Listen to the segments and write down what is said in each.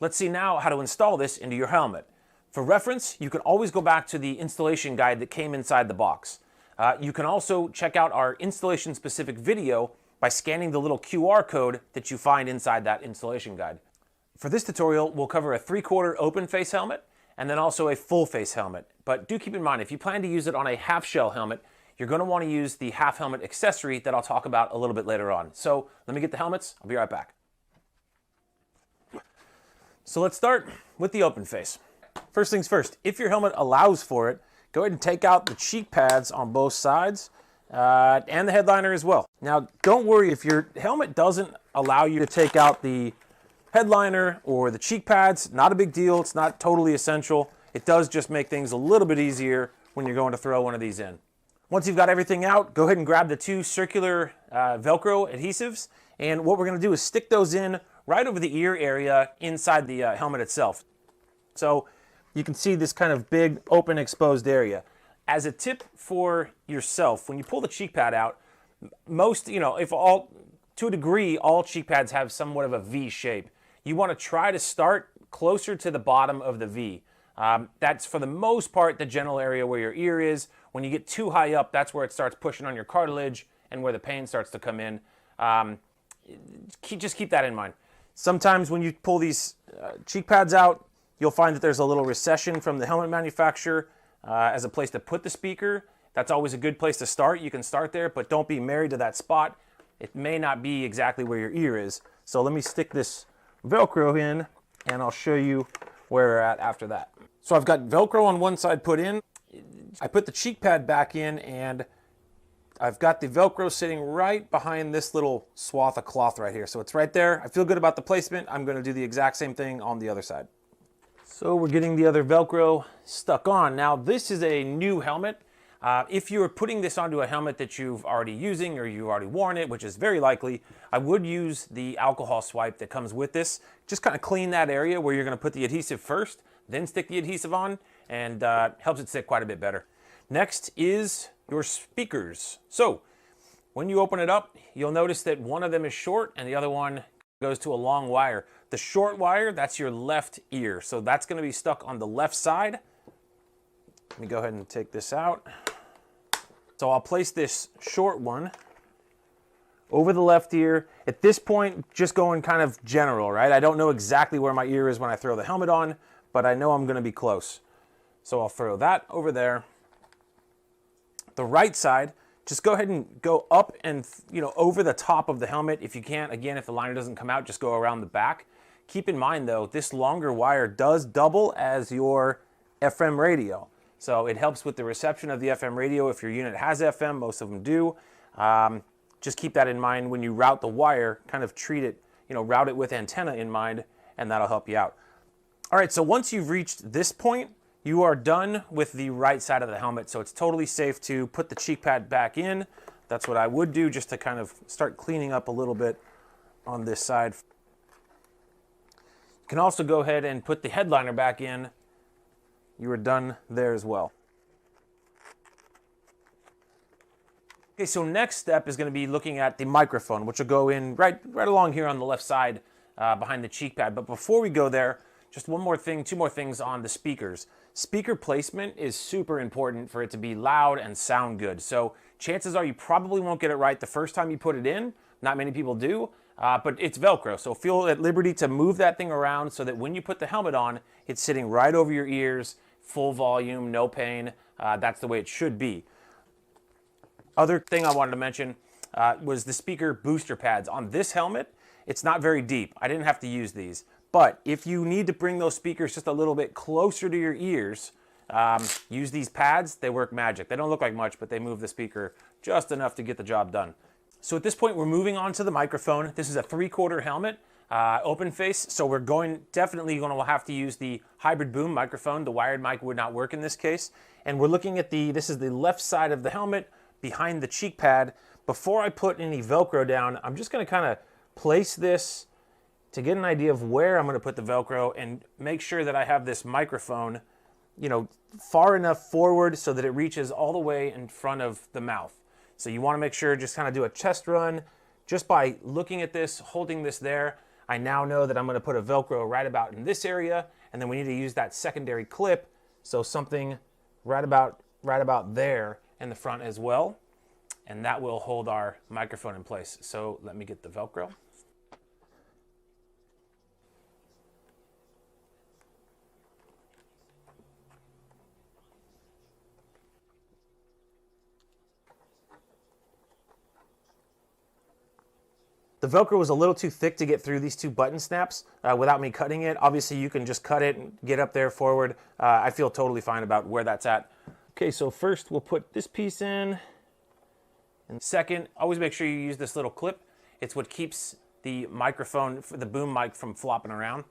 Let's see now how to install this into your helmet. For reference, you can always go back to the installation guide that came inside the box. You can also check out our installation-specific video by scanning the little QR code that you find inside that installation guide. For this tutorial, we'll cover a 3/4 open face helmet and then also a full face helmet. But do keep in mind, if you plan to use it on a half shell helmet, you're going to want to use the half helmet accessory that I'll talk about a little bit later on. So let me get the helmets. I'll be right back. So let's start with the open face. First things first, if your helmet allows for it, go ahead and take out the cheek pads on both sides and the headliner as well. Now, don't worry if your helmet doesn't allow you to take out the headliner or the cheek pads. Not a big deal. It's not totally essential. It does just make things a little bit easier when you're going to throw one of these in. Once you've got everything out, go ahead and grab the two circular Velcro adhesives. And what we're going to do is stick those in right over the ear area inside the helmet itself. So you can see this kind of big open exposed area. As a tip for yourself, when you pull the cheek pad out, most, to a degree, all cheek pads have somewhat of a V shape. You want to try to start closer to the bottom of the V. That's for the most part the general area where your ear is. When you get too high up, that's where it starts pushing on your cartilage and where the pain starts to come in. Just keep that in mind. Sometimes when you pull these cheek pads out, you'll find that there's a little recession from the helmet manufacturer as a place to put the speaker. That's always a good place to start. You can start there, but don't be married to that spot. It may not be exactly where your ear is. So let me stick this Velcro in and I'll show you where we're at after that. So I've got Velcro on one side put in. I put the cheek pad back in and I've got the Velcro sitting right behind this little swath of cloth right here. So it's right there. I feel good about the placement. I'm going to do the exact same thing on the other side. So we're getting the other Velcro stuck on. Now this is a new helmet. If you're putting this onto a helmet that you've already using or you've already worn it, which is very likely, I would use the alcohol swipe that comes with this. Just kind of clean that area where you're going to put the adhesive first, then stick the adhesive on, and helps it sit quite a bit better. Next is your speakers. So when you open it up, you'll notice that one of them is short and the other one goes to a long wire. The short wire, that's your left ear. So that's going to be stuck on the left side. Let me go ahead and take this out. So I'll place this short one over the left ear. At this point, just going kind of general, right? I don't know exactly where my ear is when I throw the helmet on, but I know I'm going to be close. So I'll throw that over there. The right side, just go ahead and go up and over the top of the helmet. If you can't, again, if the liner doesn't come out, just go around the back. Keep in mind though, this longer wire does double as your FM radio. So it helps with the reception of the FM radio. If your unit has FM, most of them do. Just keep that in mind when you route the wire, kind of treat it, route it with antenna in mind, and that'll help you out. All right, so once you've reached this point, you are done with the right side of the helmet. So it's totally safe to put the cheek pad back in. That's what I would do just to kind of start cleaning up a little bit on this side. You can also go ahead and put the headliner back in. You are done there as well. Okay, so next step is going to be looking at the microphone, which will go in right along here on the left side behind the cheek pad. But before we go there, just one more thing, two more things on the speakers. Speaker placement is super important for it to be loud and sound good. So chances are you probably won't get it right the first time you put it in. Not many people do, but it's Velcro. So feel at liberty to move that thing around so that when you put the helmet on, it's sitting right over your ears, full volume, no pain. That's the way it should be. Other thing I wanted to mention was the speaker booster pads. On this helmet, it's not very deep. I didn't have to use these. But if you need to bring those speakers just a little bit closer to your ears, use these pads. They work magic. They don't look like much, but they move the speaker just enough to get the job done. So at this point, we're moving on to the microphone. This is a 3/4 helmet, open face. So we're definitely going to have to use the hybrid boom microphone. The wired mic would not work in this case. And we're looking at this is the left side of the helmet behind the cheek pad. Before I put any Velcro down, I'm just going to kind of place this to get an idea of where I'm going to put the Velcro and make sure that I have this microphone, far enough forward so that it reaches all the way in front of the mouth. So you want to make sure, just kind of do a chest run just by looking at this, holding this there. I now know that I'm going to put a Velcro right about in this area, and then we need to use that secondary clip, so something right about there in the front as well, and that will hold our microphone in place. So let me get the Velcro. The Velcro was a little too thick to get through these two button snaps without me cutting it. Obviously, you can just cut it and get up there forward. I feel totally fine about where that's at. Okay, so first we'll put this piece in. And second, always make sure you use this little clip. It's what keeps the microphone, the boom mic, from flopping around.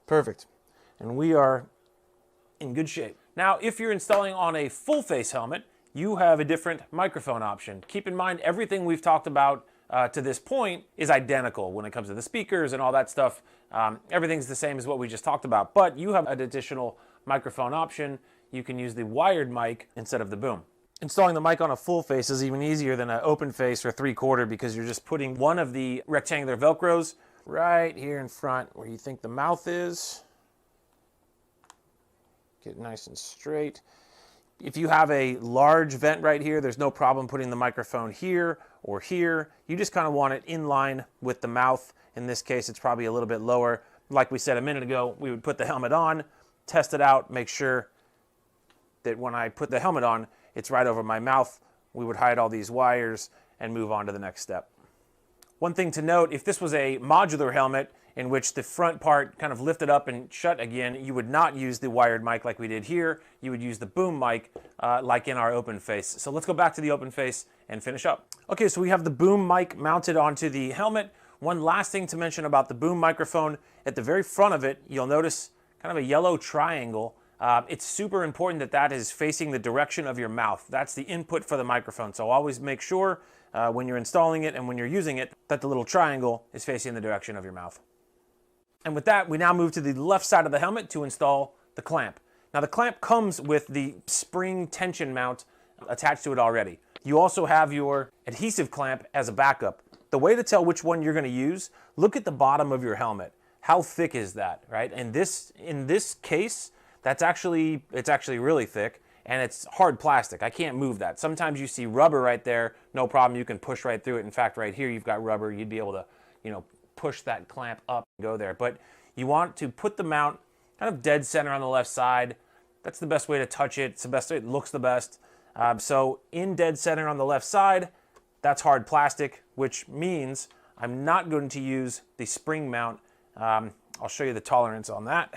Perfect. And we are in good shape. Now, if you're installing on a full face helmet, you have a different microphone option. Keep in mind, everything we've talked about to this point is identical when it comes to the speakers and all that stuff. Everything's the same as what we just talked about, but you have an additional microphone option. You can use the wired mic instead of the boom. Installing the mic on a full face is even easier than an open face or 3/4 because you're just putting one of the rectangular Velcros right here in front where you think the mouth is. Get it nice and straight. If you have a large vent right here, there's no problem putting the microphone here or here. You just kind of want it in line with the mouth. In this case, it's probably a little bit lower. Like we said a minute ago, we would put the helmet on, test it out, make sure that when I put the helmet on, it's right over my mouth. We would hide all these wires and move on to the next step. One thing to note, if this was a modular helmet in which the front part kind of lifted up and shut again, you would not use the wired mic like we did here. You would use the boom mic like in our open face. So let's go back to the open face and finish up. Okay, so we have the boom mic mounted onto the helmet. One last thing to mention about the boom microphone, at the very front of it, you'll notice kind of a yellow triangle. It's super important that that is facing the direction of your mouth. That's the input for the microphone. So always make sure when you're installing it and when you're using it that the little triangle is facing the direction of your mouth. And with that, we now move to the left side of the helmet to install the clamp. Now the clamp comes with the spring tension mount attached to it already. You also have your adhesive clamp as a backup. The way to tell which one you're going to use, look at the bottom of your helmet. How thick is that, right? And in this case, it's actually really thick, and it's hard plastic. I can't move that. Sometimes you see rubber right there, no problem. You can push right through it. In fact, right here you've got rubber. You'd be able to, push that clamp up and go there. But you want to put the mount kind of dead center on the left side. That's the best way to touch it. It's the best. It looks the best. So in dead center on the left side, that's hard plastic, which means I'm not going to use the spring mount. I'll show you the tolerance on that.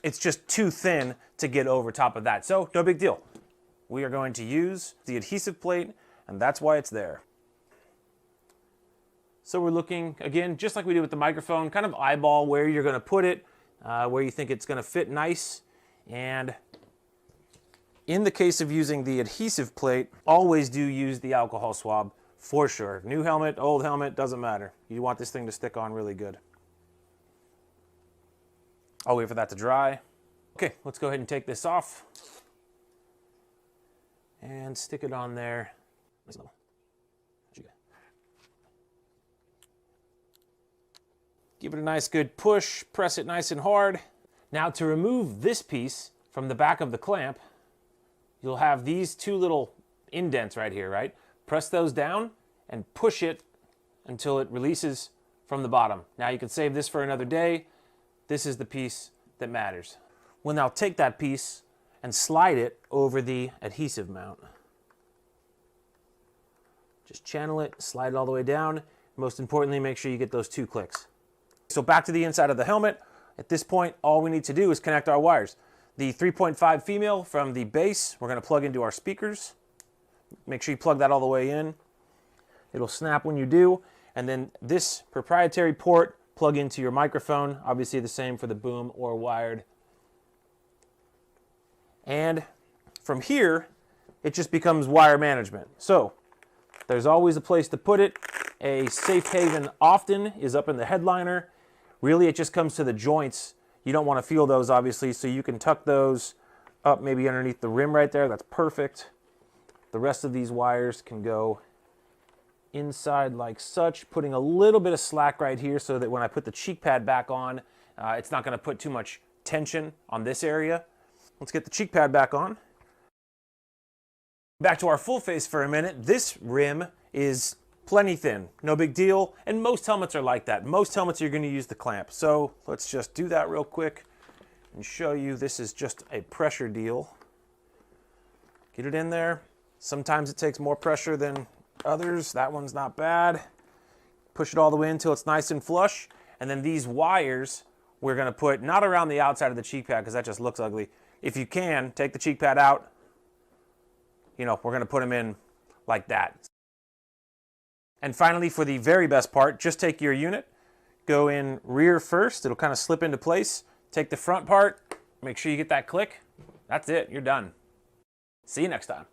It's just too thin to get over top of that. So no big deal. We are going to use the adhesive plate, and that's why it's there. So we're looking, again, just like we did with the microphone, kind of eyeball where you're going to put it, where you think it's going to fit nice. And in the case of using the adhesive plate, always do use the alcohol swab for sure. New helmet, old helmet, doesn't matter. You want this thing to stick on really good. I'll wait for that to dry. Okay, let's go ahead and take this off and stick it on there. Give it a nice good push, press it nice and hard. Now to remove this piece from the back of the clamp, you'll have these two little indents right here, right? Press those down and push it until it releases from the bottom. Now you can save this for another day. This is the piece that matters. We'll now take that piece and slide it over the adhesive mount. Just channel it, slide it all the way down. Most importantly, make sure you get those two clicks. So back to the inside of the helmet. At this point, all we need to do is connect our wires. The 3.5 female from the base, we're going to plug into our speakers. Make sure you plug that all the way in. It'll snap when you do. And then this proprietary port, plug into your microphone. Obviously the same for the boom or wired. And from here, it just becomes wire management. So there's always a place to put it. A safe haven often is up in the headliner. Really, it just comes to the joints. You don't want to feel those, obviously, so you can tuck those up maybe underneath the rim right there. That's perfect. The rest of these wires can go inside like such, putting a little bit of slack right here so that when I put the cheek pad back on, it's not going to put too much tension on this area. Let's get the cheek pad back on. Back to our full face for a minute. This rim is plenty thin, no big deal, and most helmets are like that. Most helmets you're going to use the clamp. So let's just do that real quick and show you this is just a pressure deal. Get it in there. Sometimes it takes more pressure than others. That one's not bad. Push it all the way until it's nice and flush. And then these wires we're going to put not around the outside of the cheek pad because that just looks ugly. If you can, take the cheek pad out. You know, we're going to put them in like that. And finally, for the very best part, just take your unit, go in rear first. It'll kind of slip into place. Take the front part, make sure you get that click. That's it, you're done. See you next time.